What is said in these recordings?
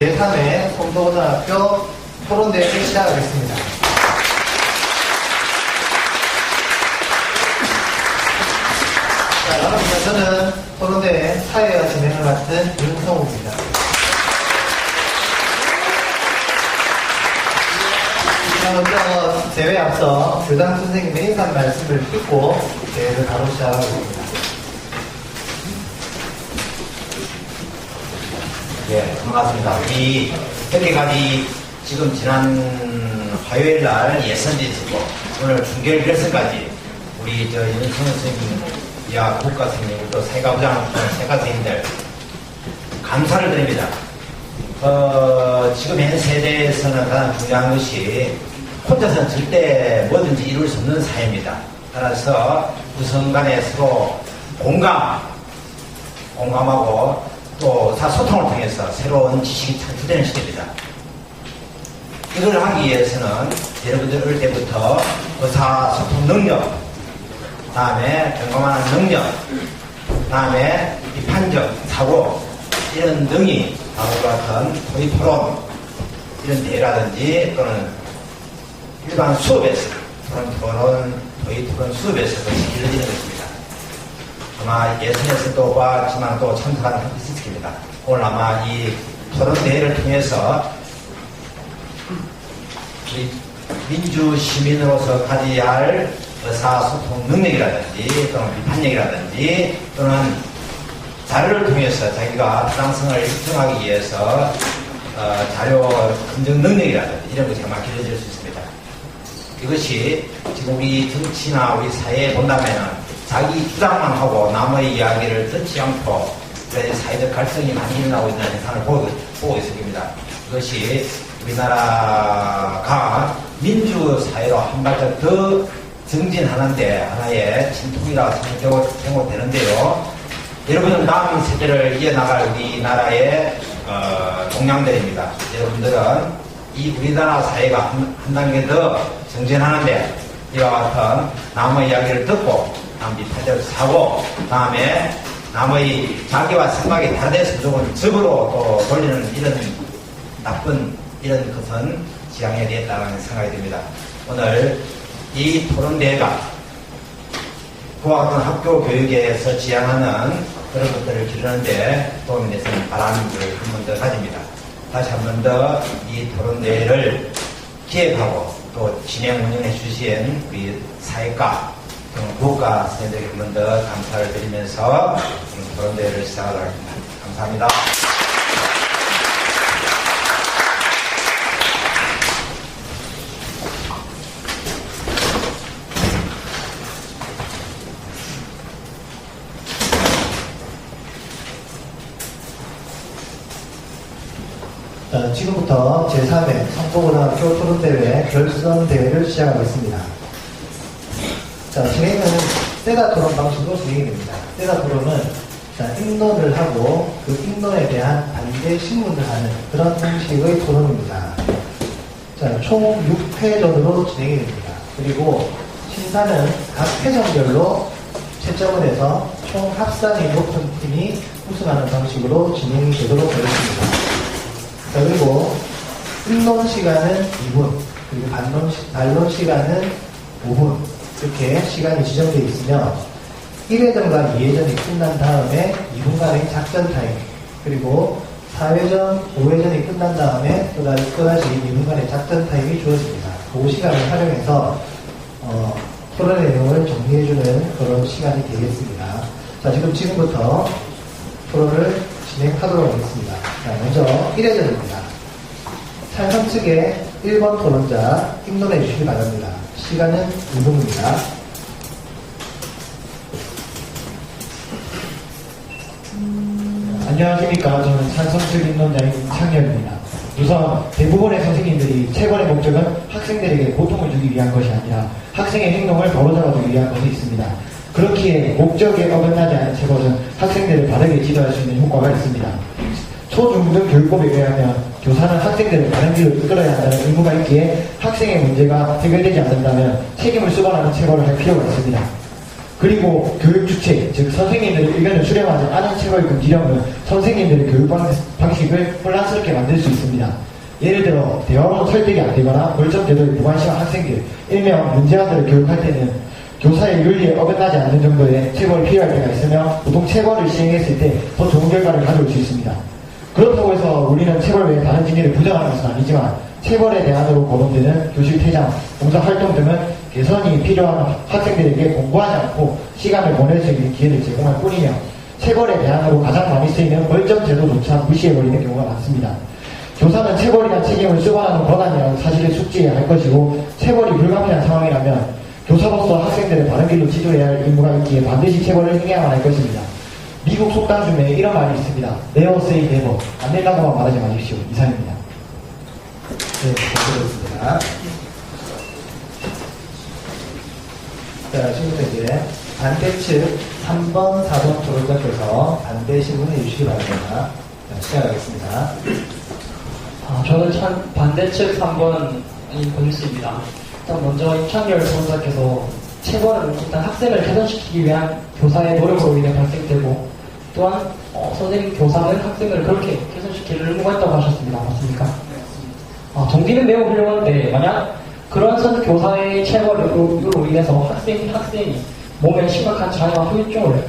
제3회 송도고등학교 토론대회를 시작하겠습니다. 자, 여러분, 저는 토론대회 사회와 진행을 맡은 윤성우입니다. 먼저 대회에 앞서 교장 선생님의 인사 말씀을 듣고 대회를 바로 시작하겠습니다. 네, 반갑습니다. 우리 여기까지 지금 지난 화요일 날 예선이 있었고 오늘 중결 결선까지 우리 윤성우 선생님, 이하 국가 선생님, 또 사회과부장 사회과 선생님들 감사를 드립니다. 지금 현 세대에서는 가장 중요한 것이 혼자서는 절대 뭐든지 이룰 수 없는 사회입니다. 따라서 구성 간에 서로 공감하고 또 소통을 통해서 새로운 지식이 창출되는 시대입니다. 이걸 하기 위해서는 여러분들 어릴 때부터 의사소통 능력, 다음에 경감하는 능력, 다음에 비판적 사고, 이런 등이 바로 같은 토의 토론, 이런 대회라든지 또는 일반 수업에서 토의 토론 수업에서 이루어지는 것입니다. 아마 예선에서도 봤지만 또 참석하는 분이 있을 겁니다. 오늘 아마 이 토론 대회를 통해서 우리 민주 시민으로서 가져야 할 의사소통 능력이라든지 또는 비판력이라든지 또는 자료를 통해서 자기가 타당성을 입증하기 위해서 자료 검증 능력이라든지 이런 것이 아마 길러질 수 있습니다. 이것이 지금 우리 정치나 우리 사회에 본다면은 자기 주장만 하고 남의 이야기를 듣지 않고 사회적 갈등이 많이 일어나고 있는 현상을 보고 있습니다. 이것이 우리나라가 민주사회로 한 발짝 더 정진하는데 하나의 진통이라고 생각되는데요. 여러분은 다음 세대를 이어나갈 우리나라의 동량들입니다. 여러분들은 이 우리나라 사회가 한 단계 더 정진하는데 이와 같은 남의 이야기를 듣고 비판적으로 사고, 다음에 남의 자기와 생각이 다르대서 무조건 적으로 또 돌리는 이런 나쁜 이런 것은 지향해야 되겠다는 생각이 듭니다. 오늘 이 토론대회가 그와 같은 학교 교육에서 지향하는 그런 것들을 기르는데 도움이 됐으면 바람을 한 번 더 가집니다. 다시 한 번 더 이 토론대회를 기획하고 또 진행 운영해 주신 우리 사회과 국가 선생님들에게 한 번 더 감사를 드리면서 토론대회를 시작하도록 하겠습니다. 감사합니다. 자, 지금부터 제3회 성도고등학교 토론대회 결선대회를 시작하겠습니다. 자, 진행은 세다 토론 방식으로 진행이 됩니다. 세다 토론은 입론을 하고 그 입론에 대한 반대 신문을 하는 그런 형식의 토론입니다. 자, 총 6회전으로 진행이 됩니다. 그리고 심사는 각 회전별로 채점을 해서 총 합산이 높은 팀이 우승하는 방식으로 진행이 되도록 하겠습니다. 자, 그리고 입론 시간은 2분, 그리고 반론 시간은 5분, 이렇게 시간이 지정되어 있으며 1회전과 2회전이 끝난 다음에 2분간의 작전 타임, 그리고 4회전, 5회전이 끝난 다음에 또다시 2분간의 작전 타임이 주어집니다. 그 시간을 활용해서 토론의 내용을 정리해주는 그런 시간이 되겠습니다. 자, 지금부터 토론을 진행하도록 하겠습니다. 자, 먼저 1회전입니다. 찬성 측의 1번 토론자 입론해 주시기 바랍니다. 시간은 2분입니다. 안녕하십니까. 저는 찬성 측 입론자인 창렬입니다. 우선 대부분의 선생님들이 체벌의 목적은 학생들에게 고통을 주기 위한 것이 아니라 학생의 행동을 바로잡아주기 위한 것이 있습니다. 그렇기에 목적에 어긋나지 않은 체벌은 학생들을 바르게 지도할 수 있는 효과가 있습니다. 초중등 교육법에 의하면 교사는 학생들을 바른 길로 이끌어야 한다는 의무가 있기에 학생의 문제가 해결되지 않는다면 책임을 수반하는 체벌을 할 필요가 있습니다. 그리고 교육 주체, 즉 선생님들의 의견을 수렴하지 않은 체벌 금지령은 선생님들의 교육 방식을 혼란스럽게 만들 수 있습니다. 예를 들어 대화로 설득이 안 되거나 멀쩡 제도에 무관심한 학생들, 일명 문제아들을 교육할 때는 교사의 윤리에 어긋나지 않는 정도의 체벌이 필요할 때가 있으며 보통 체벌을 시행했을 때 더 좋은 결과를 가져올 수 있습니다. 그렇다고 해서 우리는 체벌 외에 다른 징계를 부정하는 것은 아니지만 체벌의 대안으로 거론되는 교실 퇴장, 봉사활동 등은 개선이 필요한 학생들에게 공부하지 않고 시간을 보낼 수 있는 기회를 제공할 뿐이며 체벌의 대안으로 가장 많이 쓰이는 벌점 제도조차 무시해버리는 경우가 많습니다. 교사는 체벌이나 책임을 수반하는 권한이라는 사실을 숙지해야 할 것이고 체벌이 불가피한 상황이라면 교사로서 학생들을 바른 길로 지도해야 할 의무가 있기에 반드시 체벌을 행해야만 할 것입니다. 미국 속담 중에 이런 말이 있습니다. Never say never. 안 된다고만 말하지 마십시오. 이상입니다. 네, 감사드립니다. 자, 지금부터 이제 반대 측 3번, 4번 토론자께서 반대 신문해 주시기 바랍니다. 자, 시작하겠습니다. 저는 반대측 3번인 권유수입니다. 일단 먼저 임창열 변호사께서 체벌은 일단 학생을 개선시키기 위한 교사의 노력으로 인해 발생되고 또한 선생님 교사는 학생을 그렇게 개선시킬 의무가 있다고 하셨습니다. 맞습니까? 동기는 매우 훌륭한데 만약 그런 교사의 체벌로 인해서 학생이 몸에 심각한 장애와 후유증을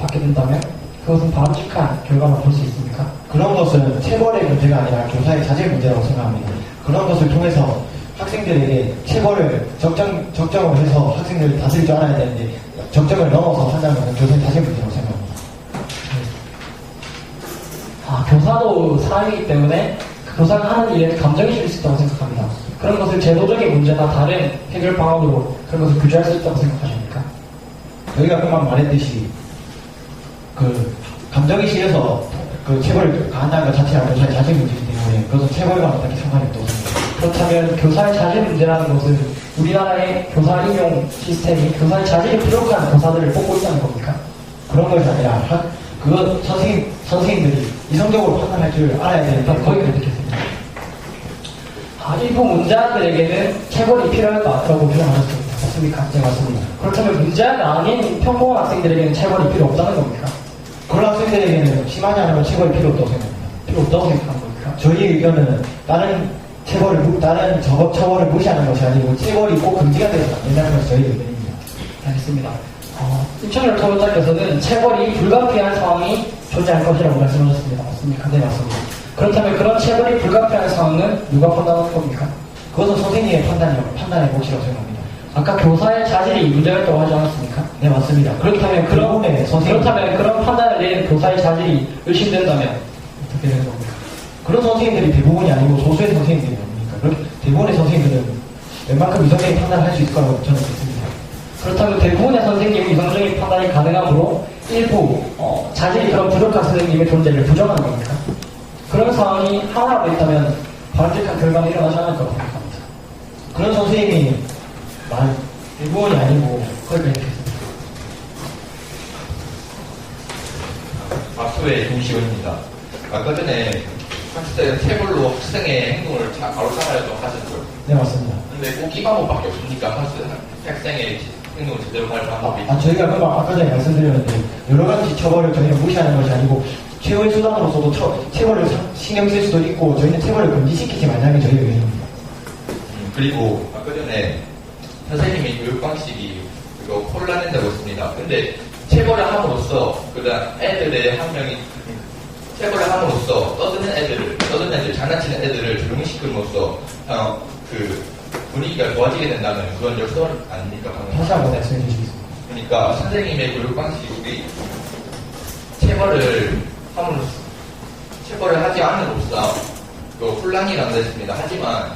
받게 된다면 그것은 바람직한 결과를 볼 수 있습니까? 그런 것은 체벌의 문제가 아니라 교사의 자질 문제라고 생각합니다. 그런 것을 통해서 학생들에게 체벌을 적정을 해서 학생들을 다스릴 줄 알아야 되는데 적정을 넘어서 한다는 것은 교사의 자질 문제라고 생각합니다. 교사도 사람이기 때문에 교사가 하는 일에 감정이 실릴 수 있다고 생각합니다. 그런 것을 제도적인 문제나 다른 해결 방법으로 그런 것을 규제할 수 있다고 생각하십니까? 저희가 금방 말했듯이 감정이 실려서 체벌을 가한다는 것 자체가 교사의 자질 문제이기 때문에 그것은 체벌과 어떻게 상관이 없다고 생각합니다. 그렇다면 교사의 자질 문제라는 것은 우리나라의 교사 임용 시스템이 교사의 자질이 부족한 교사들을 뽑고 있다는 겁니까? 그런 것이 아니라 그건 선생님들이 이성적으로 판단할 줄 알아야 되니까 거의 그렇겠습니다. 일부 문제아들에게는 체벌이 필요할까? 라고 주장하셨습니다. 맞습니까? 네, 맞습니다. 그렇다면 문제아가 아닌 평범한 학생들에게는 체벌이 필요 없다는 겁니까? 그런 학생들에게는 심하지 않으면 체벌이 필요 없다고 생각합니다. 필요 없다고 생각하는 겁니까? 저희 의견은 다른 처벌을 무시하는 것이 아니고 체벌이 꼭 금지가 되어서 안 된다는 것이 저희 의견입니다. 알겠습니다. 임창열 토론자께서는 체벌이 불가피한 상황이 존재할 것이라고 말씀하셨습니다. 맞습니까? 네, 맞습니다. 그렇다면 그런 체벌이 불가피한 상황은 누가 판단할 겁니까? 그것은 선생님의 판단의 몫이라고 생각합니다. 아까 교사의 자질이 문제가 있다고 하지 않았습니까? 네, 맞습니다. 그렇다면 그렇다면 그런 판단을 내는 교사의 자질이 의심된다면 어떻게 되는 겁니까? 그런 선생님들이 대부분이 아니고 소수의 선생님들이 아닙니까? 대부분의 선생님들은 웬만큼 이성적인 판단을 할 수 있을 거라고 저는 믿습니다. 그렇다면 대부분의 선생님은 이성적인 판단이 가능하므로 일부 자질이 그런 부족한 선생님의 존재를 부정하는 겁니까? 그런 상황이 하나라도 있다면 바람직한 결과는 일어나지 않을 거라고 생각합니다. 그런 선생님이 대부분이 아니고 거기까지 있겠습니다. 박수의 김시원입니다. 아까 전에 학생 체벌로 학생의 행동을 바로 잡아야죠 하셨죠. 네, 맞습니다. 근데 꼭 이 방법밖에 없으니까 학생의 행동을 제대로 할 방법이. 저희가 아까 전에 말씀드렸는데 여러 가지 처벌을 저희가 무시하는 것이 아니고 최후의 수단으로서도 체벌을 신경 쓸 수도 있고 저희는 체벌을 금지시키지 말자는 게 저희 의견입니다. 그리고 아까 전에 선생님의 교육 방식이 이거 혼란된다고 했습니다. 근데 체벌을 함으로써 그다음 애들의 한 명이 체벌을 함으로써 떠드는 애들, 장난치는 애들을 조용히 시킴으로써 그 분위기가 좋아지게 된다면 그건 역설 아닙니까? 다시 한번 말씀해 주시겠습니다. 그러니까 선생님의 교육 방식이 체벌을 하지 않음으로써 그 혼란이 남아있습니다. 하지만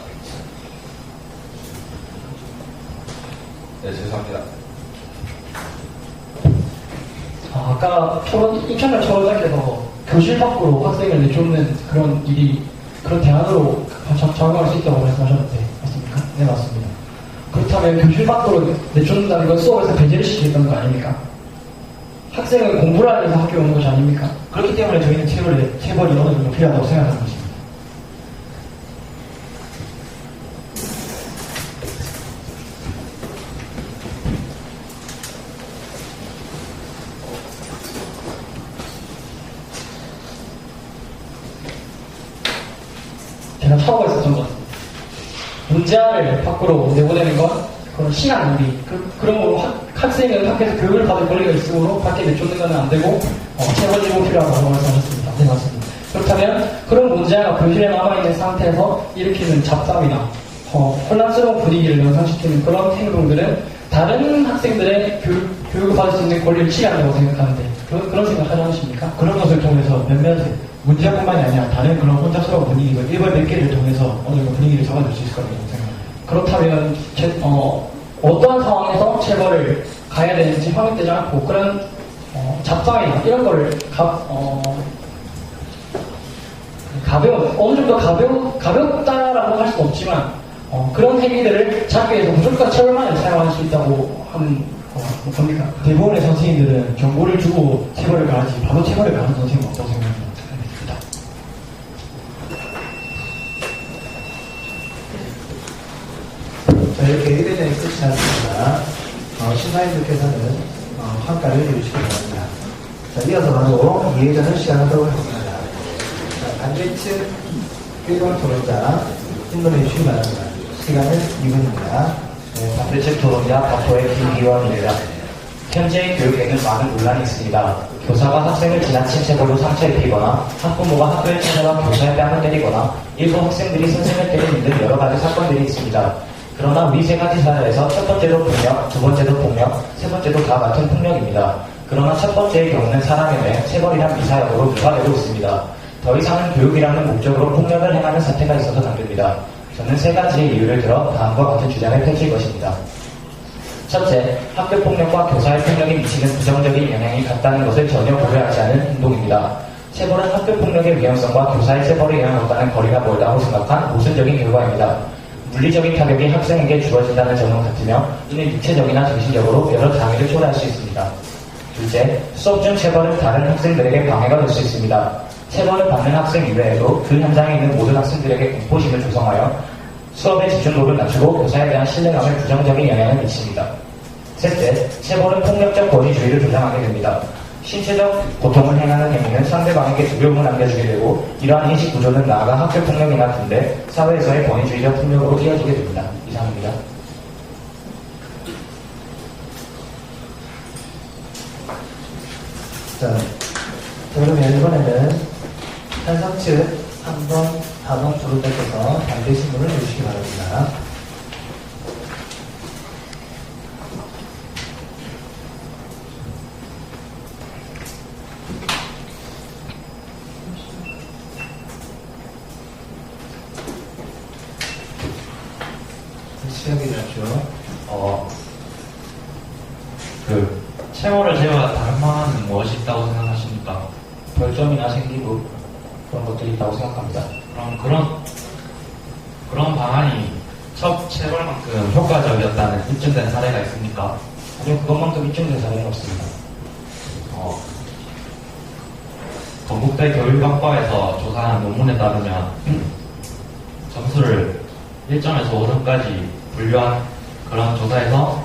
네, 죄송합니다. 아까 임창열 토론자께서 교실 밖으로 학생을 내쫓는 그런 대안으로 적용할 수 있다고 말씀하셨는데 맞습니까? 네, 맞습니다. 그렇다면 교실 밖으로 내쫓는다는 건 수업에서 배제를 시키는 거 아닙니까? 학생은 공부를 하기 위해서 학교에 오는 것이 아닙니까? 그렇기 때문에 저희는 체벌이 어느 정도 필요하다고 생각하는 것입니다. 제가 사고가 있었던 것 같습니다. 문제아를 밖으로 내보내는 건 그런 시간 낭비. 그런 걸로 학생은 학교에서 교육을 받을 권리가 있으므로 밖에 내쫓는 건 안 되고, 체벌지고 필요하다고 말씀하셨습니다. 네, 맞습니다. 그렇다면 그런 문제아가 교실에 남아있는 상태에서 일으키는 잡담이나 혼란스러운 분위기를 연상시키는 그런 행동들은 다른 학생들의 교육을 받을 수 있는 권리를 취한다고 생각하는데 그런 생각 하지 않으십니까? 그런 것을 통해서 몇몇 문제뿐만이 아니라 다른 그런 혼잡스러운 분위기를 일벌 몇 개를 통해서 어느 정도 분위기를 잡아줄 수 있을 거라고 생각합니다. 그렇다면 어떠한 상황에서 체벌을 가야 되는지 확인되지 않고 그런 잡담이나 이런 거를 어느 정도 가볍다라고 할 수는 없지만 그런 행위들을 잡기 위해서 무조건 체벌만을 사용할 수 있다고 하는 겁니까? 대부분의 선생님들은 정보를 주고 체벌을 가하지 바로 체벌을 가는 선생님은 없다고 생각합니다. 자, 이렇게 1회전이 끝이 났습니다. 심사위원들께서는 평가를 해주시기 바랍니다. 자, 이어서 바로 2회전을 시작하도록 하겠습니다. 자, 반대측 1번 토론자 신문해 주시기 바랍니다. 시간은 2분입니다. 네, 반대측 토론자 박호의 김기원입니다. 현재 교육에는 많은 논란이 있습니다. 교사가 학생을 지나친 체벌로 상처 입히거나 학부모가 학교에 찾아와 교사의 뺨을 때리거나 일부 학생들이 선생을 때리는 등 여러 가지 사건들이 있습니다. 그러나 우리 세 가지 사례에서 첫 번째도 폭력, 두 번째도 폭력, 세 번째도 다 같은 폭력입니다. 그러나 첫 번째의 경우는 사람에 대해 체벌이란 미사역으로 부과되고 있습니다. 더 이상은 교육이라는 목적으로 폭력을 행하는 사태가 있어서는 안 됩니다. 저는 세 가지의 이유를 들어 다음과 같은 주장을 펼칠 것입니다. 첫째, 학교 폭력과 교사의 폭력이 미치는 부정적인 영향이 같다는 것을 전혀 고려하지 않은 행동입니다. 체벌은 학교 폭력의 위험성과 교사의 체벌의 영향과는 거리가 멀다고 생각한 모순적인 결과입니다. 물리적인 타격이 학생에게 주어진다는 점은 같으며 이는 육체적이나 정신적으로 여러 장애를 초래할 수 있습니다. 둘째, 수업 중 체벌은 다른 학생들에게 방해가 될 수 있습니다. 체벌을 받는 학생 이외에도 그 현장에 있는 모든 학생들에게 공포심을 조성하여 수업의 집중도를 낮추고 교사에 대한 신뢰감에 부정적인 영향을 미칩니다. 셋째, 체벌은 폭력적 권위주의를 조장하게 됩니다. 신체적 고통을 행하는 행위는 상대방에게 두려움을 안겨주게 되고 이러한 인식 구조는 나아가 학교 폭력이나 군대, 사회에서의 권위주의적 폭력으로 이어지게 됩니다. 이상입니다. 자, 그러면 이번에는 찬성 측 3번, 4번 토론자께서 반대 신문을 해주시기 바랍니다. 시작해주십시오. 체벌을 제외한 다른 방안은 무엇이 있다고 생각하십니까? 벌점이나 생기부 그런 것들이 있다고 생각합니다. 그럼 그런 방안이 첫 체벌만큼 효과적이었다는 입증된 사례가 있습니까? 아니요, 그것만큼 입증된 사례는 없습니다. 건국대 교육학과에서 조사한 논문에 따르면 점수를 1점에서 5점까지 분류한 그런 조사에서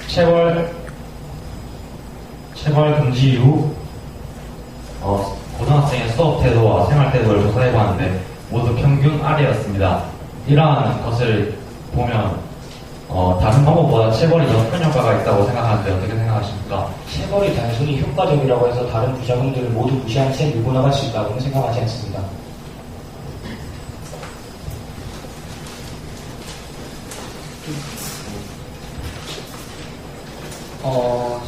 체벌 금지 이후 고등학생의 수업 태도와 생활 태도를 조사해봤는데 모두 평균 아래였습니다. 이러한 것을 보면 다른 방법보다 체벌이 더 큰 효과가 있다고 생각하는데 어떻게 생각하십니까? 체벌이 단순히 효과적이라고 해서 다른 부작용들을 모두 무시한 채 밀고 나갈 수 있다고는 생각하지 않습니다.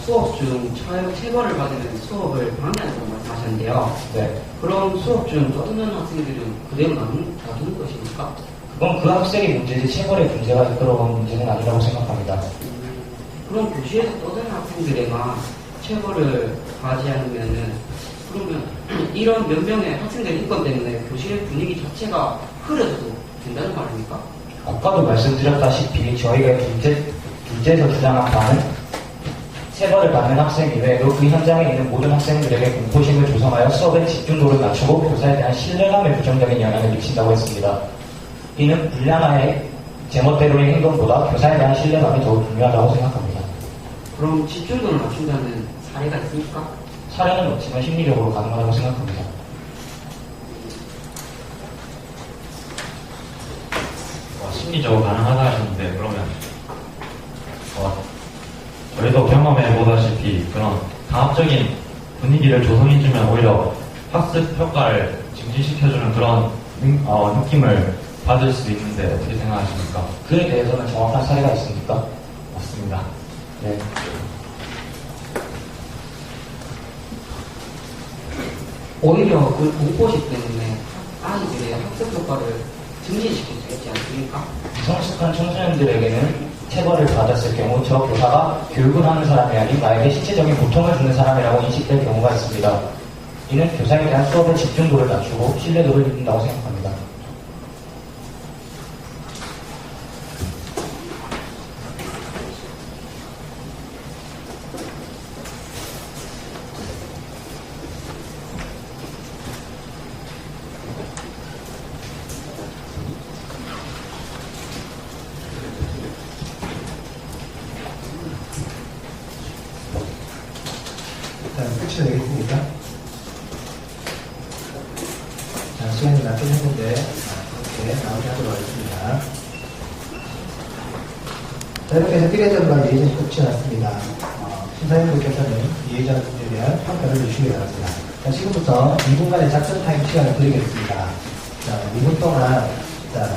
수업 중 체벌을 받으면 수업을 방해한다고 말씀하셨는데요. 네. 그럼 수업 중 떠드는 학생들은 그대로 놔두는 것입니까? 그건 그 학생의 문제지 체벌의 문제가 이끌어온 문제는 아니라고 생각합니다. 그럼 교실에서 떠드는 학생들에만 체벌을 가지 않으면은 그러면 이런 몇 명의 학생들의 인권 때문에 교실의 분위기 자체가 흐려져도 된다는 말입니까? 아까도 말씀드렸다시피 저희가 둘째에서 주장한 바는 체벌을 받는 학생 이외에도 그 현장에 있는 모든 학생들에게 공포심을 조성하여 수업의 집중도를 낮추고 교사에 대한 신뢰감에 부정적인 영향을 미친다고 했습니다. 이는 불량화의 제멋대로의 행동보다 교사에 대한 신뢰감이 더욱 중요하다고 생각합니다. 그럼 집중도를 낮춘다는 사례가 있습니까? 사례는 없지만 심리적으로 가능하다고 생각합니다. 심리적으로 가능하다 하셨는데 그러면 저희도 경험해 보다시피 그런 강압적인 분위기를 조성해주면 오히려 학습 효과를 증진시켜주는 그런 느낌을 받을 수 있는데 어떻게 생각하십니까? 그에 대해서는 정확한 사례가 있습니까? 맞습니다. 네. 오히려 그 공포심 때문에 아이들의 학습 효과를 증진시킬 수 있지 않습니까? 성숙한 청소년들에게는 체벌을 받았을 경우 저 교사가 교육을 하는 사람이 아닌 나에게 신체적인 고통을 주는 사람이라고 인식될 경우가 있습니다. 이는 교사에 대한 수업의 집중도를 낮추고 신뢰도를 잃는다고 생각합니다. 자, 끝이 되겠습니까? 자, 시간이 낮긴 했는데, 이렇게 마무리하도록 하겠습니다. 자, 이렇게 해서 1회전과 2회전이 끝이 났습니다. 심사위원들께서는 2회전에 대한 평가를 주시기 바랍니다. 자, 지금부터 2분간의 작전 타임 시간을 드리겠습니다. 자, 2분 동안, 자,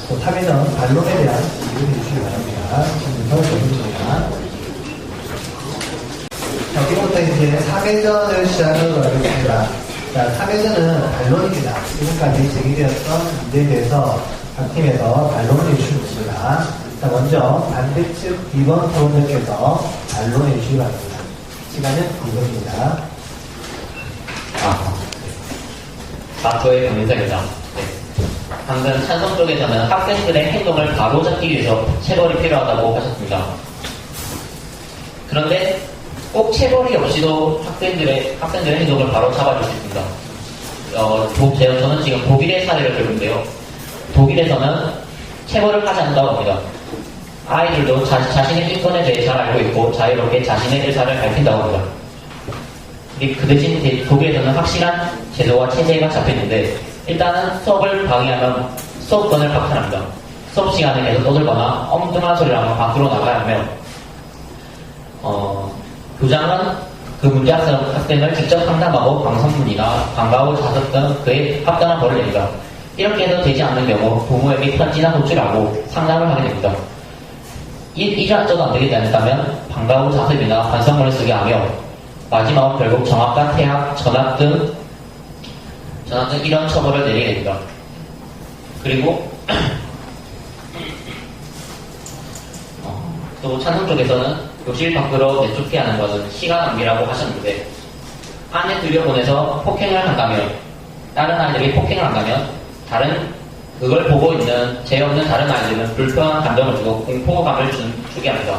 또 3회전 반론에 대한 이유를 주시기 바랍니다. 지금부터 조금입니다. 자, 지금부터 이제 3회전을 시작하도록 하겠습니다. 자, 3회전은 반론입니다. 지금까지 제기되었던 문제에 대해서 각 팀에서 반론을 해주시고 있습니다. 자, 먼저 반대측 B번 토론자께서 반론해 주시기 바랍니다. 시간은 2분입니다. 마토의 강민석입니다. 네. 방금 찬성 쪽에서는 학생들의 행동을 바로잡기 위해서 체벌이 필요하다고 하셨습니다. 그런데 꼭 체벌이 없이도 학생들의 행동을 바로 잡아줄 수 있습니다. 저는 지금 독일의 사례를 들었는데요. 독일에서는 체벌을 하지 않는다고 합니다. 아이들도 자신의 인권에 대해 잘 알고 있고 자유롭게 자신의 의사를 밝힌다고 합니다. 그 대신 독일에서는 확실한 제도와 체제가 잡혀있는데 일단은 수업을 방해하면 수업권을 박탈합니다. 수업 시간에 계속 떠들거나 엉뚱한 소리를 하면 밖으로 나가야 하며 교장은 그 문제 학생을 직접 상담하고 방송문이나 방과 후 자습 등 그에 합당한 벌을 냅니다. 이렇게 해도 되지 않는 경우 부모에게 편지나 호출하고 상담을 하게 됩니다. 이조차도 안 되지 않다면 방과 후 자습이나 반성문을 쓰게 하며 마지막은 결국 정학과 퇴학, 전학 등 이런 처벌을 내리게 됩니다. 그리고 또 찬성 쪽에서는 교실 밖으로 내쫓게 하는 것은 시간 낭비라고 하셨는데 안에 들여보내서 폭행을 한다면 다른 아이들이 폭행을 한다면 그걸 보고 있는 죄 없는 다른 아이들은 불편한 감정을 주고 공포감을 주게 합니다.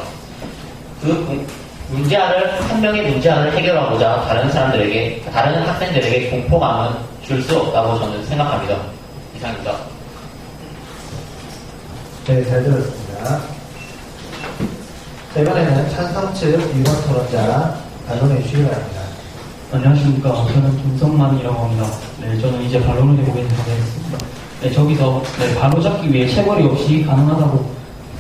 한 명의 문제아를 해결하고자 다른 학생들에게 공포감은 줄 수 없다고 저는 생각합니다. 이상입니다. 네, 잘 들었습니다. 자, 이번에는 찬성 측 2번 토론자 반론해 주시기 바랍니다. 안녕하십니까. 저는 김성만이라고 합니다. 네, 저는 이제 반론을 해보겠습니다. 네, 저기서 바로잡기 위해 체벌이 없이 가능하다고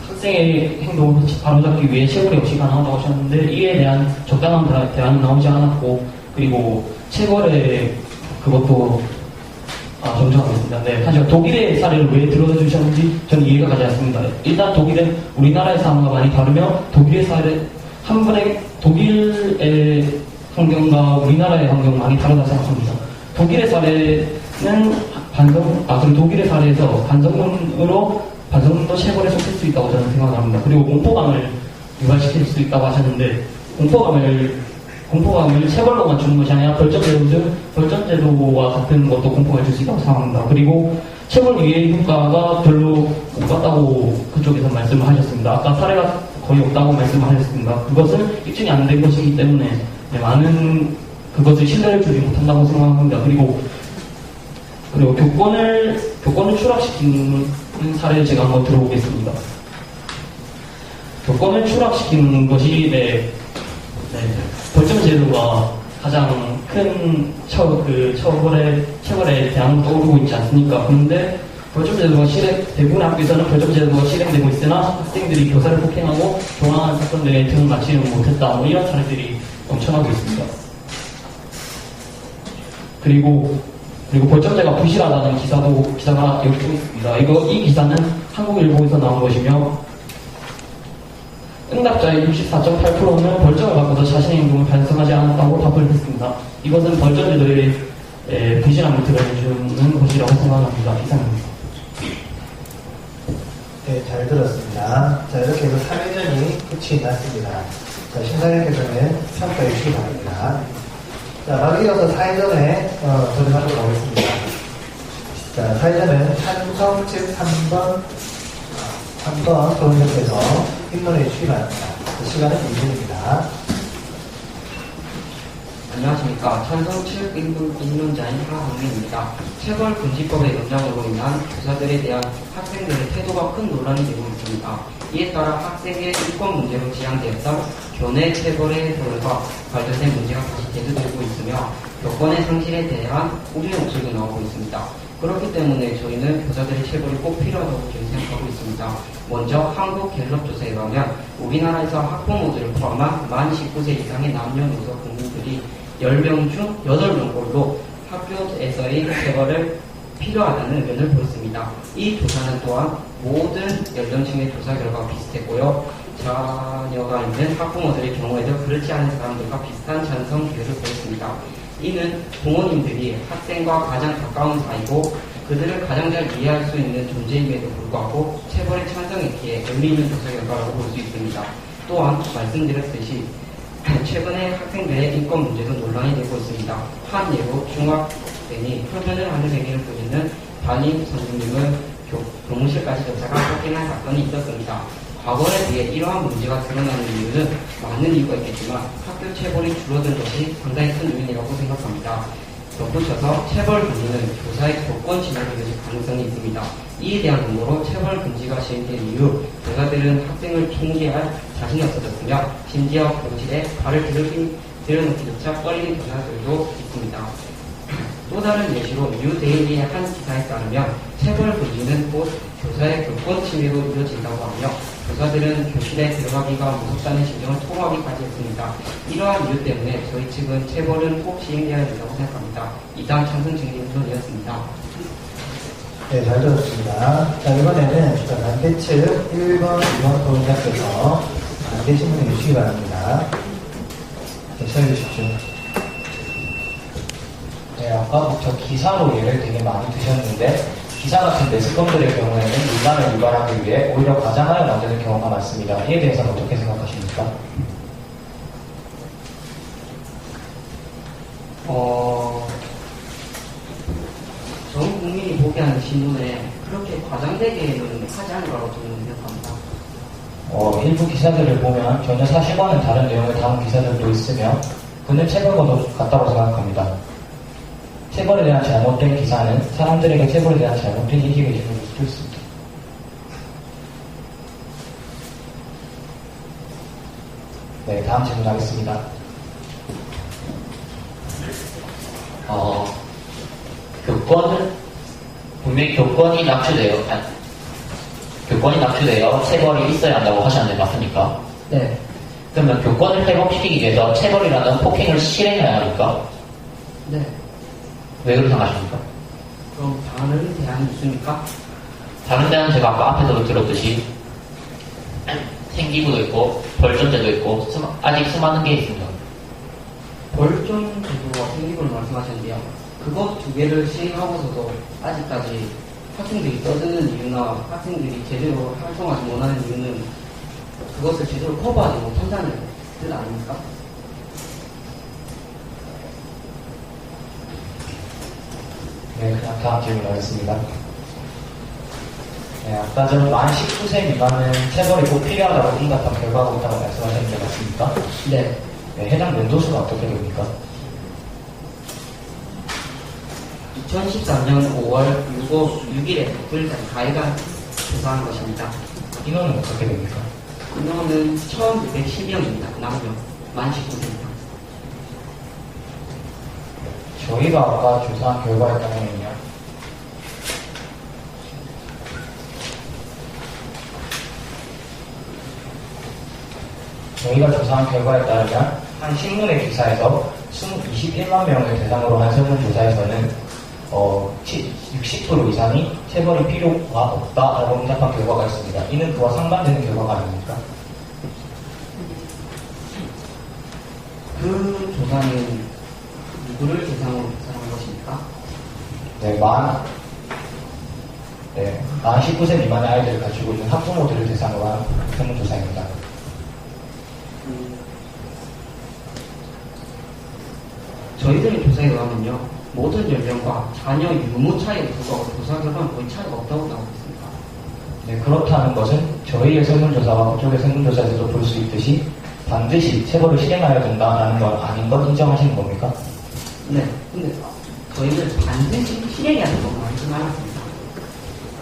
학생의 행동을 바로잡기 위해 체벌이 없이 가능하다고 하셨는데 이에 대한 적당한 대안은 나오지 않았고 그리고 체벌의 그것도 정정하겠습니다. 네, 사실 독일의 사례를 왜 들어주셨는지 저는 이해가 가지 않습니다. 일단 독일은 우리나라의 상황과 많이 다르며 독일의 사례 독일의 환경과 우리나라의 환경 많이 다르다 생각합니다. 독일의 사례는 독일의 사례에서 반성문도 체벌에 속할 수 있다고 저는 생각합니다. 그리고 공포감을 유발시킬 수 있다고 하셨는데 공포감을 체벌로만 주는 것이 아니라 벌점제도와 같은 것도 공포감을 줄 수 있다고 생각합니다. 그리고 체벌 위의 효과가 별로 못 같다고 그쪽에서 말씀을 하셨습니다. 아까 사례가 거의 없다고 말씀을 하셨습니다. 그것은 입증이 안 된 것이기 때문에 많은 그것을 신뢰를 주지 못한다고 생각합니다. 그리고 교권을 추락시키는 사례를 제가 한번 들어보겠습니다. 교권을 추락시키는 것이 벌점제도가 가장 큰 체벌에 대한 떠오르고 있지 않습니까? 그런데 대부분의 학교에서는 벌점 제도가 실행되고 있으나 학생들이 교사를 폭행하고 조항한 사건들의 등을 마치지 못했다. 뭐 이런 사례들이 넘쳐나고 있습니다. 그리고 벌점제가 부실하다는 기사가 여기 좀 있습니다. 이 기사는 한국일보에서 나온 것이며 응답자의 64.8%는 벌점을 받고도 자신의 행동을 반성하지 않았다고 답을 했습니다. 이것은 벌점제도의 부실함을 드러내주는 것이라고 생각합니다. 이상입니다. 네, 잘 들었습니다. 자, 이렇게 해서 3회전이 끝이 났습니다. 자, 심사위원께서는 평가해 주시기 바랍니다. 자, 바로 이어서 4회전에 도전하도록 하겠습니다. 자, 4회전은 찬성 측 3번 도전자께서 입론해 주시기 바랍니다. 시간은 2분입니다. 안녕하십니까. 찬성 측 인론자인 하학민입니다. 체벌금지법의 연장으로 인한 교사들에 대한 학생들의 태도가 큰 논란이 되고 있습니다. 이에 따라 학생의 인권 문제로 지향되었던 교내 체벌의 결과 발전된 문제가 다시 대두되고 있으며 교권의 상실에 대한 우려의 목소리가 나오고 있습니다. 그렇기 때문에 저희는 교사들의 체벌이 꼭 필요하다고 생각하고 있습니다. 먼저 한국갤럽조사에 의하면 우리나라에서 학부모들을 포함한 만 19세 이상의 남녀노소 국민들이 10명 중 8명꼴로 학교에서의 체벌을 필요하다는 의견을 보였습니다. 이 조사는 또한 모든 연령층의 조사 결과가 비슷했고요. 자녀가 있는 학부모들의 경우에도 그렇지 않은 사람들과 비슷한 찬성 비율을 보였습니다. 이는 부모님들이 학생과 가장 가까운 사이고 그들을 가장 잘 이해할 수 있는 존재임에도 불구하고 체벌에 찬성했기에 의미 있는 조사 결과라고 볼 수 있습니다. 또한 말씀드렸듯이 최근에 학생들의 인권 문제도 논란이 되고 있습니다. 한 예로 중학생이 흡연을 하는 행위를 보이는 담임 선생님을 교무실까지 쫓아가 폭행한 사건이 있었습니다. 과거에 비해 이러한 문제가 드러나는 이유는 많은 이유가 있겠지만 학교 체벌이 줄어든 것이 상당히 큰 요인이라고 생각합니다. 덧붙여서 체벌 금지는 교사의 교권 침해를 이어질 가능성이 있습니다. 이에 대한 근거로 체벌 금지가 시행된 이후 교사들은 학생을 총기할 자신이 없어졌으며 심지어 교실에 발을 들여놓기조차 꺼리는 교사들도 있습니다. 또 다른 예시로 뉴데일리의 한 기사에 따르면 체벌 금지는 곧 교사의 교권 침해로 이어진다고 하며 교사들은 교실에 들어가기가 무섭다는 심정을 토로하기까지 했습니다. 이러한 이유 때문에 저희 측은 체벌은 꼭 시행되어야 된다고 생각합니다. 이상 찬성증인론이었습니다. 네, 잘 들었습니다. 자, 이번에는 반대 측 1번, 2번 도전자께서 반대 신문해 주시기 바랍니다. 네, 시작해 주십시오. 네, 아까부터 기사로 예를 되게 많이 드셨는데 기사 같은 매스컴들의 경우에는 논란을 유발하기 위해 오히려 과장하여 만드는 경우가 많습니다. 이에 대해서는 어떻게 생각하십니까? 전 국민이 보게 하는 신문에 그렇게 과장되게는 하지 않을 거라고 저는 생각합니다. 일부 기사들을 보면 전혀 사실과는 다른 내용을 담은 기사들도 있으며 그는 체벌과도 같다고 생각합니다. 체벌에 대한 잘못된 기사는 사람들에게 체벌에 대한 잘못된 인식을 주는 수도 있습니다. 네, 다음 질문하겠습니다. 분명히 교권이 낙추되어 체벌이 있어야 한다고 하셨는데 맞습니까? 네. 그러면 교권을 회복시키기 위해서 체벌이라는 폭행을 실행해야 합니까? 네. 왜 그렇게 생각하십니까? 그럼 다른 대안이 있습니까? 다른 데는 제가 아까 앞에서도 들었듯이 생기부도 있고 벌점제도 있고 아직 수많은 게 있습니다. 벌점 제도와 생기부를 말씀하셨는데요. 그것 두 개를 시행하고서도 아직까지 학생들이 떠드는 이유나 학생들이 제대로 활동하지 못하는 이유는 그것을 제대로 커버하지 못한다는 뜻 아닙니까? 네, 그냥 다음 질문 하겠습니다. 네, 아까 전 만 19세 미만은 체벌이 꼭 필요하다고 응답한 결과가 있다고 말씀하셨는데 맞습니까? 네. 네, 해당 연도수가 어떻게 됩니까? 2014년 5월 6일에 가해가 조사한 것입니다. 인원은 어떻게 됩니까? 인원은 1,610명입니다. 남녀. 만 19세입니다. 저희가 아까 조사한 결과에 따르면요. 저희가 조사한 결과에 따르면 한 신문의 기사에서 21만 명을 대상으로 한 설문조사에서는 60% 이상이 체벌이 필요가 없다라고 응답한 결과가 있습니다. 이는 그와 상반되는 결과가 아닙니까? 그 조사는 누구를 대상으로 조사한 것입니까? 만 19세 미만의 아이들을 가지고 있는 학부모들을 대상으로 한 설문조사입니다. 저희들의 조사에 의하면요, 모든 연령과 자녀 유무 차이에 불구하고 조사 결과는 거의 차이가 없다고 나오고 있습니다. 네, 그렇다는 것은 저희의 설문조사와 그쪽의 설문조사에서도 볼 수 있듯이 반드시 체벌을 실행하여야 된다라는 건 아닌 건 인정하시는 겁니까? 네, 근데 저희는 반드시 실행해야 되는 건 아니진 않았습니다.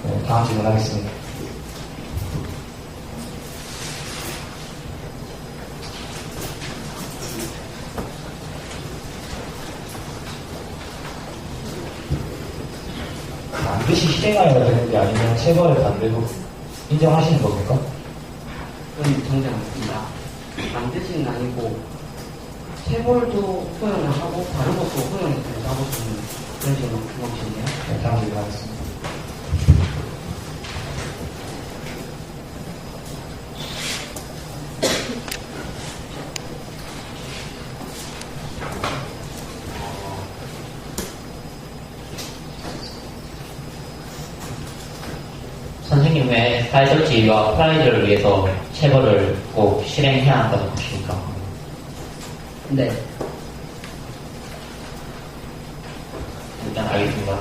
네, 다음 질문하겠습니다. 반드시 실행하여야 되는 게 아니면 체벌의 반대도 인정하시는 겁니까? 그건 정정 않습니다. 반드시는 아니고 체벌도 허용을 하고 다른 것도 허용을 하고 있는 그런 식으로 규정이네요. 네, 다음 질문하겠습니다. 선생님의 사회적 지위와 프라이드를 위해서 체벌을 꼭 실행해야 한다고 보십니까? 네. 일단 알겠습니다.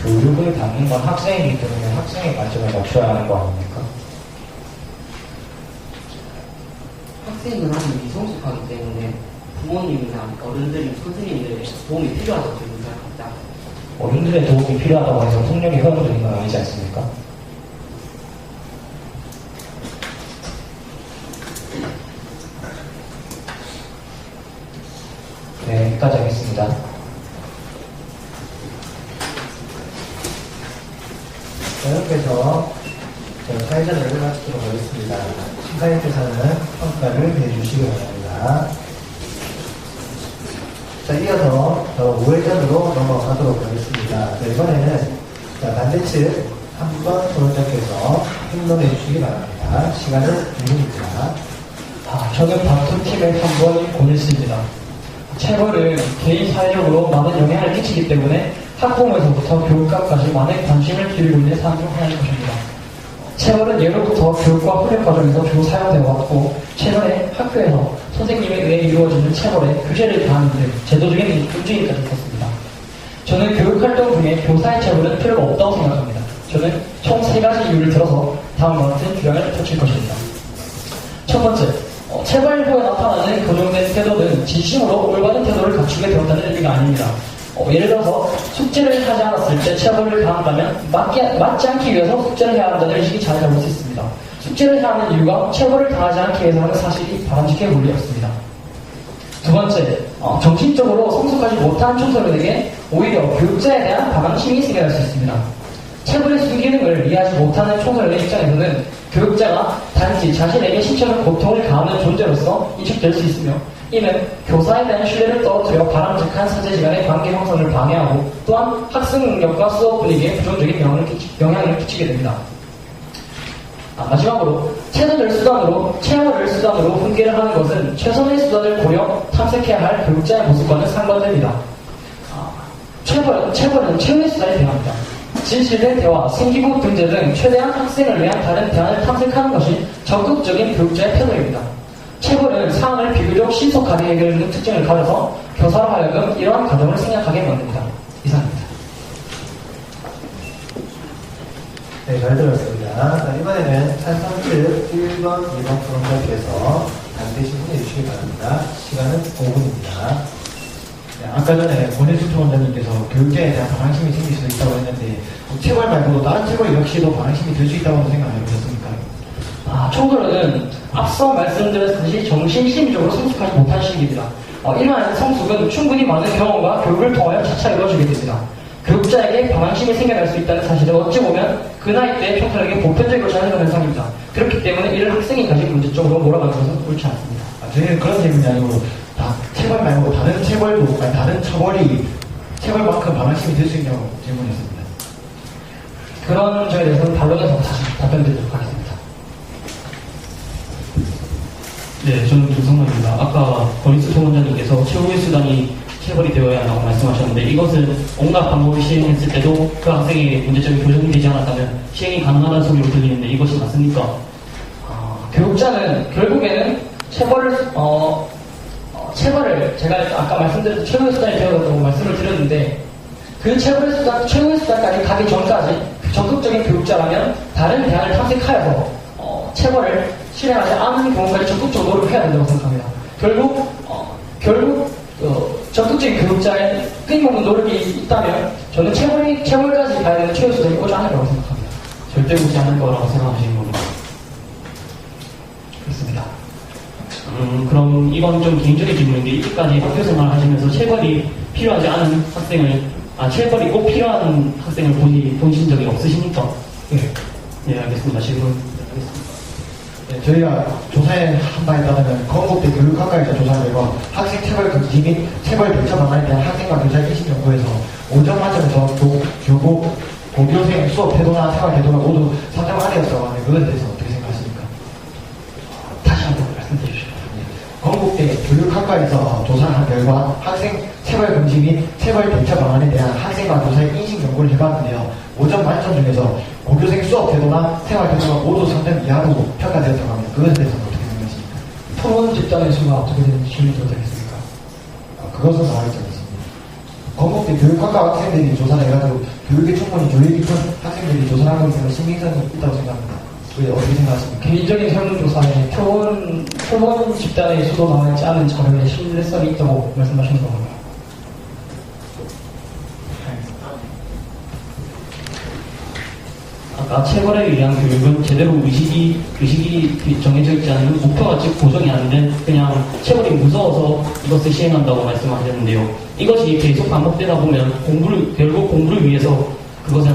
교육을 받는 건 학생이기 때문에 학생의 관점을 맞춰야 하는 거 아닙니까? 학생은 아직 미성숙하기 때문에 부모님이나 어른들이 선생님들의 도움이 필요하다고 저는 생각합니다. 어른들의 도움이 필요하다고 해서 폭력이 허용되는 건 아니지 않습니까? 네, 여기까지 하겠습니다. 자, 이렇게 해서 사회자 열을 마치도록 하겠습니다. 심사위원께서는 평가를 해주시기 바랍니다. 자, 이어서 5회전으로 넘어가도록 하겠습니다. 자, 이번에는 반대측 한번 소론자께서 행동해 주시기 바랍니다. 시간은 2분입니다. 저는 반투팀의 3번 권일수입니다. 체벌은 개인 사회적으로 많은 영향을 끼치기 때문에 학부모에서부터 교육감까지 많은 관심을 기울이고 있는 사안 중 하나인 것입니다. 체벌은 예로부터 교육과 훈련 과정에서 주로 사용되어 왔고 최근에 학교에서 선생님에 의해 이루어지는 체벌에 규제를 가하는 등 제도적인 금지까지 있었습니다. 저는 교육활동 중에 교사의 체벌은 필요가 없다고 생각합니다. 저는 총 3가지 이유를 들어서 다음과 같은 주장을 펼칠 것입니다. 첫 번째, 체벌 후에 나타나는 교정된 태도는 진심으로 올바른 태도를 갖추게 되었다는 의미가 아닙니다. 예를 들어서 숙제를 하지 않았을 때 체벌을 가한다면 맞지 않기 위해서 숙제를 해야 한다는 의식이 잘 잡을 수 있습니다. 숙제를 해야 하는 이유가 체벌을 당하지 않기 위해서라는 사실이 바람직해 보이었습니다. 두 번째, 정신적으로 성숙하지 못한 청소년에게 오히려 교육자에 대한 반항심이 생겨날 수 있습니다. 체벌의 순기능을 이해하지 못하는 청소년의 입장에서는 교육자가 단지 자신에게 신체적 고통을 가하는 존재로서 인식될 수 있으며 이는 교사에 대한 신뢰를 떨어뜨려 바람직한 사제지간의 관계 형성을 방해하고 또한 학습 능력과 수업 분위기에 부정적인 영향을 끼치게 됩니다. 마지막으로 체벌을 수단으로 훈계를 하는 것은 최선의 수단을 고려 탐색해야 할 교육자의 모습과는 상반됩니다. 체벌은 최후의 수단이 되어야 합니다. 진실된 대화, 생기부 등재 등 최대한 학생을 위한 다른 대안을 탐색하는 것이 적극적인 교육자의 태도입니다. 체벌은 사안을 비교적 신속하게 해결하는 특징을 가져서 교사로 하여금 이러한 과정을 생략하게 만듭니다. 이상입니다. 네, 잘 들었습니다. 자, 이번에는 찬성측 1번, 2번 프로그램에서 반드시 문의 주시기 바랍니다. 시간은 5분입니다. 네, 아까 전에 권혜숙 원장님께서 교육자에 대한 반항심이 생길 수도 있다고 했는데 체벌 말고도 다른 체벌 역시도 반항심이 될 수 있다고 생각해 보셨습니까? 청소년은 앞서 말씀드렸듯이 정신심리적으로 성숙하지 못한 시기입니다. 이러한 성숙은 충분히 많은 경험과 교육을 통하여 차차 이루어지게 됩니다. 교육자에게 방황심이 생겨날 수 있다는 사실을 어찌 보면 그 나이 때 총탄에게 보편적으로 자연스러운 현상입니다. 그렇기 때문에 이를 학생이 가진 문제점으로 몰아가는 것은 옳지 않습니다. 저희는 그런 질문이 아니고 체벌 말고 다른 체벌도 아니 다른 처벌이 체벌만큼 방황심이 될 수 있냐고 질문했습니다. 그런 점에 대해서는 반론해서 다시 답변드리도록 하겠습니다. 네, 저는 김성만입니다. 아까 권익수 원장님께서 최후의 수단이 체벌이 되어야 한다고 말씀하셨는데 이것은 온갖 방법을 시행했을 때도 그 학생의 문제점이 교정되지 않았다면 시행이 가능하다는 소리로 들리는데 이것이 맞습니까? 교육자는 결국에는 체벌을 제가 아까 말씀드린 최후의 수단이 되어졌다고 말씀을 드렸는데 그 최후의 수단까지 가기 전까지 적극적인 교육자라면 다른 대안을 탐색하여서 체벌을 실행하지 않는 경우까지 적극적으로 노력을 해야 된다고 생각합니다. 결국 적극적인 교육자의 끊임없는 노력이 있다면 저는 체벌까지 가야 되는 최후의 수단이 오지 않을 거라고 생각합니다. 절대 오지 않을 거라고 생각하시는 겁니다. 그렇습니다. 그럼 이건 좀 개인적인 질문인데 이때까지 학교 생활을 하시면서 체벌이 필요하지 않은 체벌이 꼭 필요한 학생을 보신 적이 없으십니까? 네. 네, 알겠습니다. 질문하겠습니다. 네, 저희가 조사에 한 바에 따르면 건국대 교육학과에서 조사를 해서 학생 체벌 금지 및 체벌 대처 방안에 대한 학생과 교사의 인식 연구에서 5점 만점에서 고교생 수업 태도나 생활 태도가 모두 3점 아래였다고 하는데 그것에 대해서 어떻게 생각하십니까? 다시 한번 말씀해 주시죠. 건국대 교육학과에서 조사한 결과 학생 체벌 금지 및 체벌 대처 방안에 대한 학생과 교사의 인식 연구를 해봤는데요. 5점 만점 중에서 고교생 수업 태도나 생활 태도가 모두 3점 이하로 평가되었다고 합니다. 그것에 대해서는 어떻게 생각하십니까? 토론 집단의 수가 어떻게 되는지 질문드려도 되겠습니까? 그것은 나와있지 않습니다. 건국대 교육학과 학생들이 조사를 해가지고 교육에 충분히 조회 깊은 학생들이 조사를 하고 있는 신빙성이 있다고 생각합니다. 왜 어떻게 생각하십니까? 개인적인 설문조사에 토론 집단의 수도 나와있지 않은 자료에 신뢰성이 있다고 말씀하시는 겁니다. 아까 체벌에 의한 교육은 제대로 의식이 정해져 있지 않은 목표가 즉 고정이 안 된 그냥 체벌이 무서워서 이것을 시행한다고 말씀하셨는데요. 이것이 계속 반복되다 보면 결국 공부를 위해서 그것을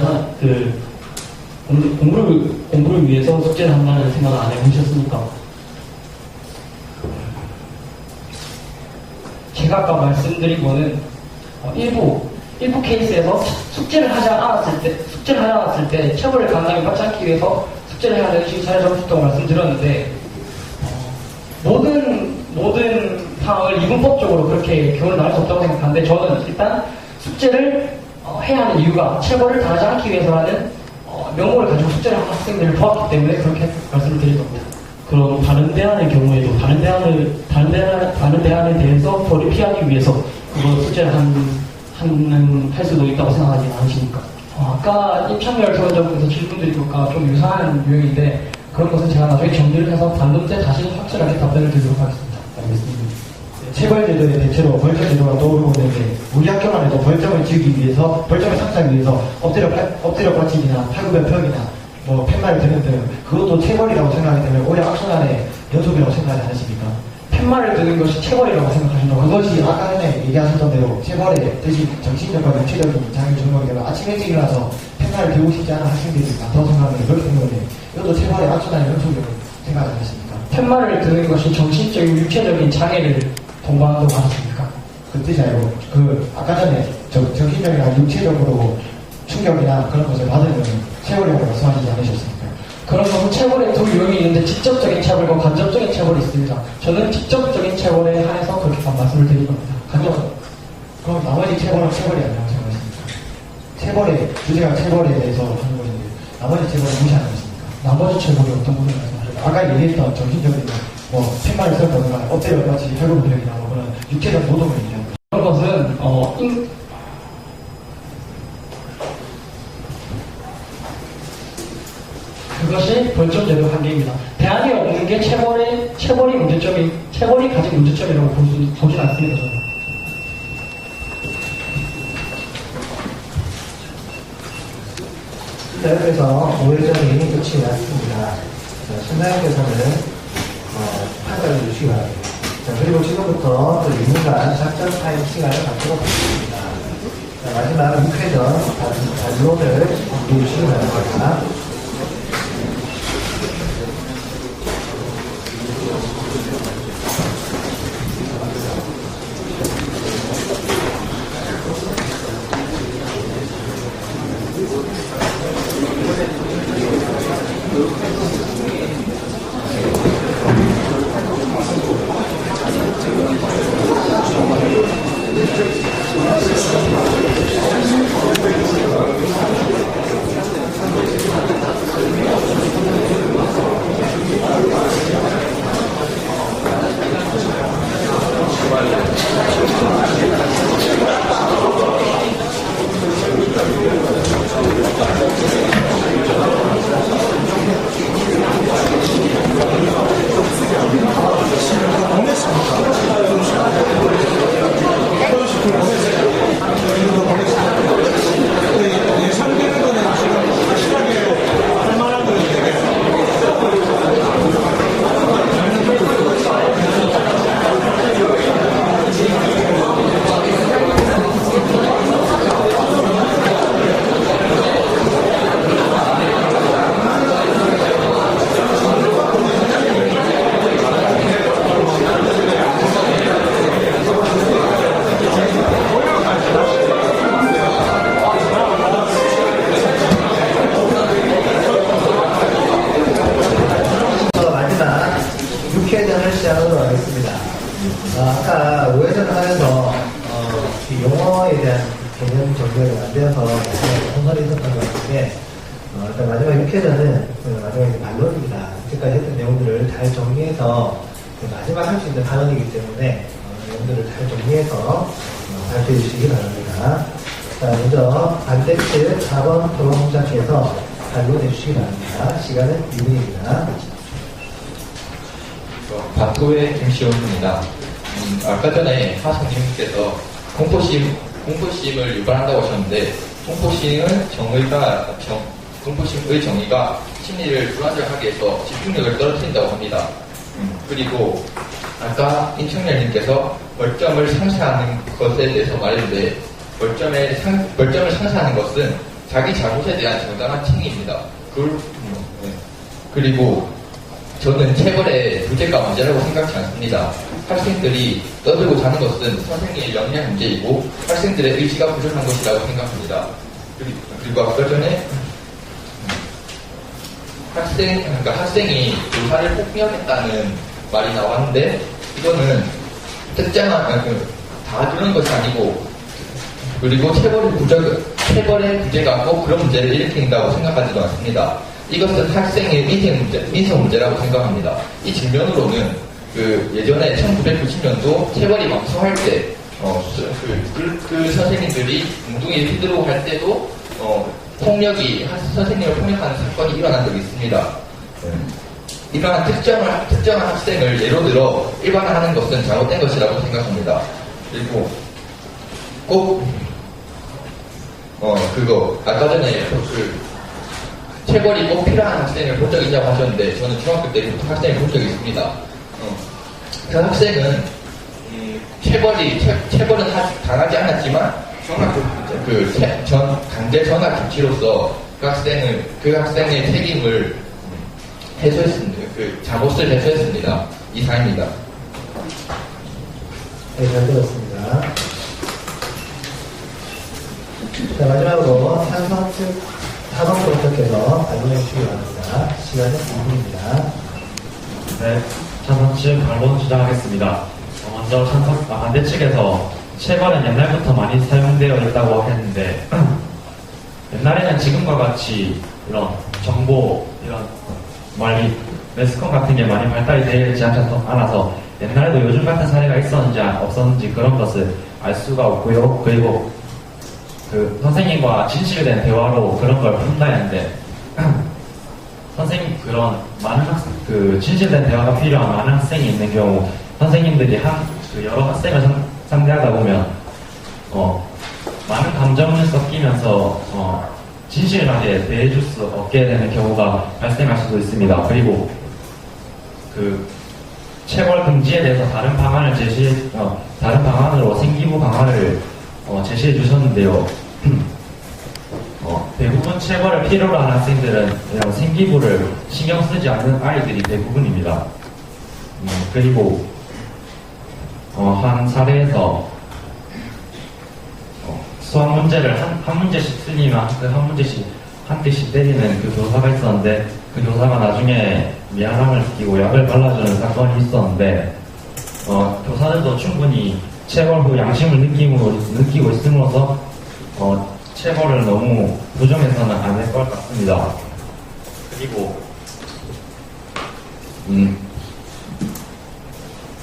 공부를 위해서 숙제를 한다는 생각을 안 해보셨습니까? 제가 아까 말씀드린 거는 일부 케이스에서 숙제를 하지 않았을 때 처벌을 강하게 받지 않기 위해서 숙제를 해야 되는 식이 사례적으로 있다고 말씀드렸는데 모든 상황을 이분법적으로 그렇게 교훈을 나눌 수 없다고 생각하는데 저는 일단 숙제를 해야 하는 이유가 체벌을 당하지 않기 위해서라는 명목을 가지고 숙제를 하는 학생들을 보았기 때문에 그렇게 말씀을 드릴 겁니다. 그럼 다른 대안의 경우에도 다른 대안에 대해서 벌을 피하기 위해서 그거 숙제를 할 수도 있다고 생각하지 않으십니까? 아까 입창열 토론자분께서 질문드린 것과 좀 유사한 유형인데 그런 것은 제가 나중에 정리를 해서 반론 때 다시 확실하게 답변을 드리도록 하겠습니다. 알겠습니다. 체벌제도의 대체로 벌점제도가 떠오르고 있는데 우리 학교만 해도 벌점을 지우기 위해서 벌점을 상상하기 위해서 엎드려 받치기나 팔굽혀펴기나 팻말을 드는 등 그것도 체벌이라고 생각하기 때문에 오히려 악순환의 연속이라고 생각하지 않으십니까? 팻말을 드는 것이 체벌이라고 생각하신다고 그것이 아까 전에 얘기하셨던 대로 체벌의 뜻이 정신적과 육체적인 장애 주는 거기 때문에 아침 일찍 일어나서 펜날을 들고 싶지 않은 학생들이 많다고 생각하는데 그렇기 때문에 이것도 체벌의 악순환의 연속이라고 생각하지 않으십니까? 팻말을 드는 것이 정신적인 육체적인 장애를 동반한다고 하셨습니까? 그 뜻이 아니고 아까 전에 정신적이나 육체적으로 충격이나 그런 것을 받으면 체벌이라고 말씀하시지 않으셨습니까? 그런 것은 체벌의 두 유형이 있는데 직접적인 체벌과 간접적인 체벌이 있습니다. 저는 직접적인 체벌에 한해서 그렇게 말씀을 드린 겁니다. 그럼 나머지 체벌은 체벌이 아니라고 생각하십니까? 주제가 체벌에 대해서 하는 것인데 나머지 체벌은 무시하는 것입니까? 나머지 체벌이 어떤 것을 말씀하셨나요? 아까 얘기했던 정신적인 팻말을 썼다거나 엎드려 같이 팔굽혀펴기나 그런 육체적 노동을 얘기하는 거죠. 그런 것은 그것이 벌점제도 한계입니다. 대안이 없는 게 체벌이 가진 문제점이라고 보진 않습니다. 저는. 자, 이렇게 해서 5회전이 끝이 났습니다. 신나영께서는 판단을 주시기 바랍니다. 자, 그리고 지금부터 또 2분간 작전 타임 시간을 갖도록 하겠습니다. 자, 마지막 6회전 반론을 공개해 주시기 바랍니다. 아까 5회전을 하면서 용어에 대한 개념 정리가 안 되어서 혼선이 있었던 것 같은데 일단 마지막 6회전은 마지막에 반론입니다. 이제까지 했던 내용들을 잘 정리해서 마지막 할 수 있는 발언이기 때문에 내용들을 잘 정리해서 발표해 주시기 바랍니다. 자, 먼저 반대측 4번 토론 공작에서 반론해 주시기 바랍니다. 시간은 2분입니다. 박도의 김시원입니다. 아까 전에 하성님께서 공포심을 유발한다고 하셨는데, 공포심의 정의가 심리를 불안정하게 해서 집중력을 떨어뜨린다고 합니다. 그리고 아까 임청렬님께서 벌점을 상쇄하는 것에 대해서 말했는데, 벌점을 상쇄하는 것은 자기 잘못에 대한 정당한 칭의입니다. 그리고 저는 체벌의 부재가 문제라고 생각지 않습니다. 학생들이 떠들고 자는 것은 선생님의 역량 문제이고 학생들의 의지가 부족한 것이라고 생각합니다. 그리고 아까 전에 학생이 교사를 폭력했다는 말이 나왔는데, 이거는 다 그런 것이 아니고, 그리고 체벌의 부재가 꼭 그런 문제를 일으킨다고 생각하지도 않습니다. 이것은 학생의 민서 문제라고 생각합니다. 이 측면으로는 예전에 1990년도 체벌이 망성할 때 그 선생님들이 웅둥이에 휘두르고 할 때도 선생님을 폭력하는 사건이 일어난 적이 있습니다. 이러한 특정한 학생을 예로 들어 일반화하는 것은 잘못된 것이라고 생각합니다. 그리고 꼭 아까 전에 체벌이 꼭 필요한 학생을 본 적이 있냐고 하셨는데, 저는 중학교 때부터 학생을 본 적이 있습니다. 그 학생은 체벌은 당하지 않았지만 강제 전학 조치로서 그 학생의 책임을 해소했습니다. 잘못을 해소했습니다. 이상입니다. 네, 잘 들었습니다. 자, 마지막으로 찬성 측 4번 프로젝트에서 발론해 주시기 바랍니다. 시간은 2분입니다. 네, 찬성 측 반론 주장하겠습니다. 먼저 반대 측에서 체벌은 옛날부터 많이 사용되어 있다고 했는데, 옛날에는 지금과 같이 이런 정보, 이런 매스컴 같은 게 많이 발달이 되지 않아서 옛날에도 요즘 같은 사례가 있었는지 없었는지 그런 것을 알 수가 없고요. 그리고 선생님과 진실된 대화로 그런 걸 푼다야 하는데, 선생님 진실된 대화가 필요한 많은 학생이 있는 경우, 선생님들이 여러 학생을 상대하다 보면 많은 감정을 섞이면서 진실하게 대해줄 수 없게 되는 경우가 발생할 수도 있습니다. 그리고 체벌 금지에 대해서 다른 방안으로 생기부 방안을 제시해 주셨는데요. 대부분 체벌을 필요로 하는 학생들은 이런 생기부를 신경 쓰지 않는 아이들이 대부분입니다. 그리고 한 사례에서 수학 문제를 한 문제씩 틀리면 한 문제씩 한 대씩 때리는 그 교사가 있었는데, 그 교사가 나중에 미안함을 느끼고 약을 발라주는 사건이 있었는데, 교사들도 충분히 체벌 후 양심을 느끼고 있음으로써 체벌을 너무 부정해서는 안 될 것 같습니다. 그리고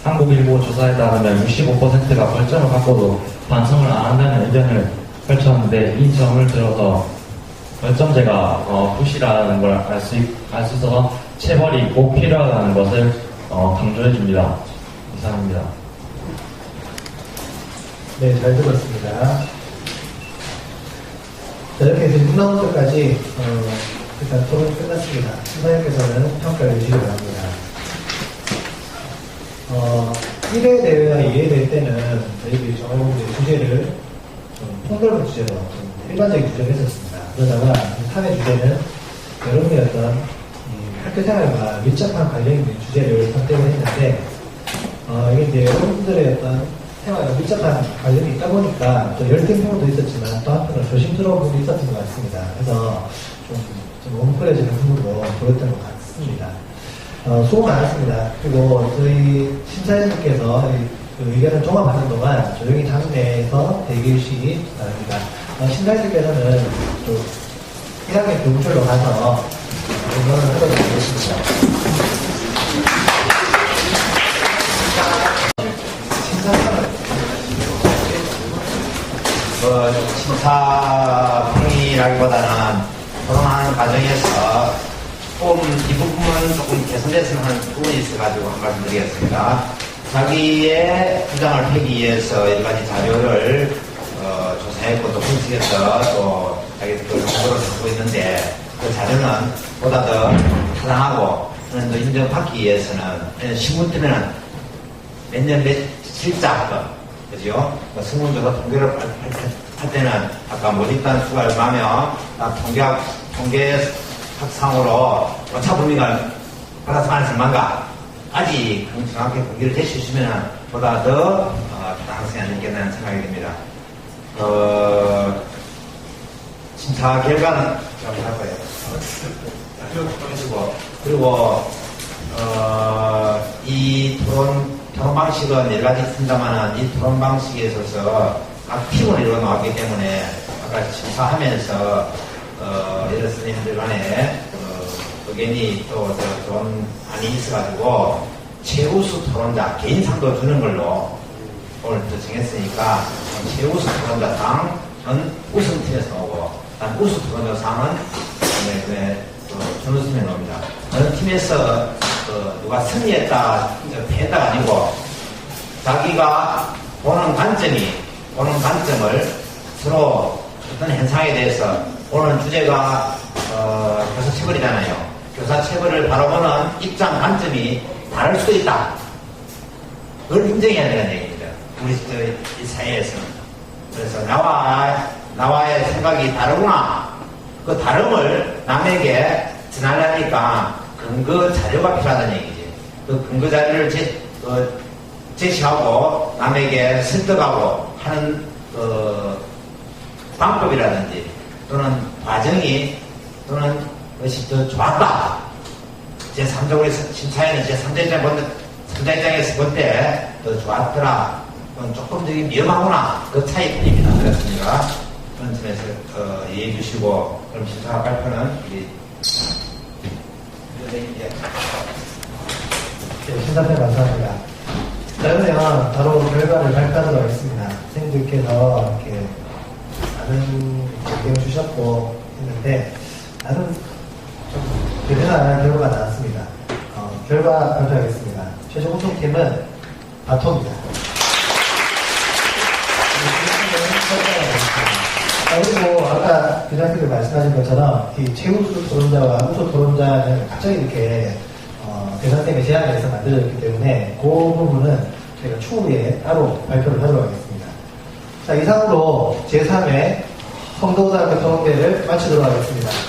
한국일보 조사에 따르면 65%가 벌점을 갖고도 반성을 안 한다는 의견을 펼쳤는데, 이 점을 들어서 벌점제가 부실하다는 걸 알 수 있어서 체벌이 꼭 필요하다는 것을 강조해 줍니다. 이상입니다. 네, 잘 들었습니다. 자, 이렇게 해서 6라운드까지 일단 토론 끝났습니다. 심사위원께서는 평가를 주시기 바랍니다. 1회 대회와 2회 대회 때는 저희들이 정해본 주제를 좀 폭넓은 주제로 좀 일반적인 주제를 했었습니다. 그러다가 3회 주제는 여러분의 어떤 학교 생활과 밀접한 관련 있는 주제를 선택을 했는데, 이게 이제 여러분들의 어떤 생활과 밀접한 관련이 있다 보니까 또 열띤 부분도 있었지만 또 한편으로 조심스러운 부분도 있었던 것 같습니다. 그래서 좀 웅크려지는 부분도 보였던 것 같습니다. 수고 많았습니다. 그리고 저희 심사위원님께서 그 의견을 종합하는 동안 조용히 당내에서 대기해 주시기 바랍니다. 심사위원님께서는 또 1학년 교무실로 가서 의견을 하도록 하겠습니다. 심사평이라기보다는 토론하는 과정에서 조금 이 부분은 조금 개선됐으면 하는 부분이 있어가지고 한 말씀 드리겠습니다. 자기의 주장을 펴기 위해서 여러 가지 자료를 조사했고 또 분석해서 또 자기 그 정보를 갖고 있는데, 그 자료는 보다 더 타당하고 또 인정받기 위해서는 신문 뜨면은 몇 년 며칠자 그죠? 승문조사 통계를 할 때는 아까 모집단 수가 얼마며 통계학상으로 오차 범위가 플러스 마이너스 얼마인가 아직 정확히 공개를 해주시면 보다 더 타당성이 아니겠다는 생각이 듭니다. 심사 결과는 제가 할 거예요. 그리고 이 토론 방식은 여러 가지 있습니다만, 이 토론 방식에 있어서 각 팀을 이루어 나왔기 때문에 아까 심사하면서 여러 선생님들 간에 의견이 또 좀 많이 있어가지고 최우수 토론자 개인상도 주는 걸로 오늘 또 정했으니까, 최우수 토론자상은 우승팀에서 오고 우수 토론자상은 준우승에 나옵니다. 어느 팀에서 누가 승리했다, 패했다가 아니고 자기가 보는 관점을 서로 어떤 현상에 대해서, 오늘 주제가 교사 체벌이잖아요. 교사 체벌을 바라보는 입장 관점이 다를 수도 있다. 그걸 인정해야 되는 얘기입니다. 우리 이 사회에서는. 그래서 나와의 생각이 다르구나. 그 다름을 남에게 전하려니까 근거 자료가 필요하다는 얘기지. 그 근거 자료를 제시하고 남에게 설득하고 하는 방법이라든지 또는 과정이 또는 그것이 더 좋았다. 제3적으로 심사에는 제3자에서 볼 때 더 좋았더라. 그건 조금 더 위험하구나. 그 차이뿐입니다. 그렇습니까? 그런 점에서 이해해 주시고, 그럼 심사 발표는 우리 네, 심사평 감사합니다. 자, 그러면 바로 결과를 발표하도록 하겠습니다. 선생님들께서 이렇게 많은 의견을 주셨고 했는데, 나름 좀 대단한 결과가 나왔습니다. 결과 발표하겠습니다. 최종 우승팀은 바토입니다. 그리고 아까 교장님들 말씀하신 것처럼 이 최우수 토론자와 우수 토론자는 갑자기 이렇게 대상 때문에 제한을 해서 만들어졌기 때문에 그 부분은 저희가 추후에 따로 발표를 하도록 하겠습니다. 자, 이상으로 제3회 성도고등학교 토론회를 마치도록 하겠습니다.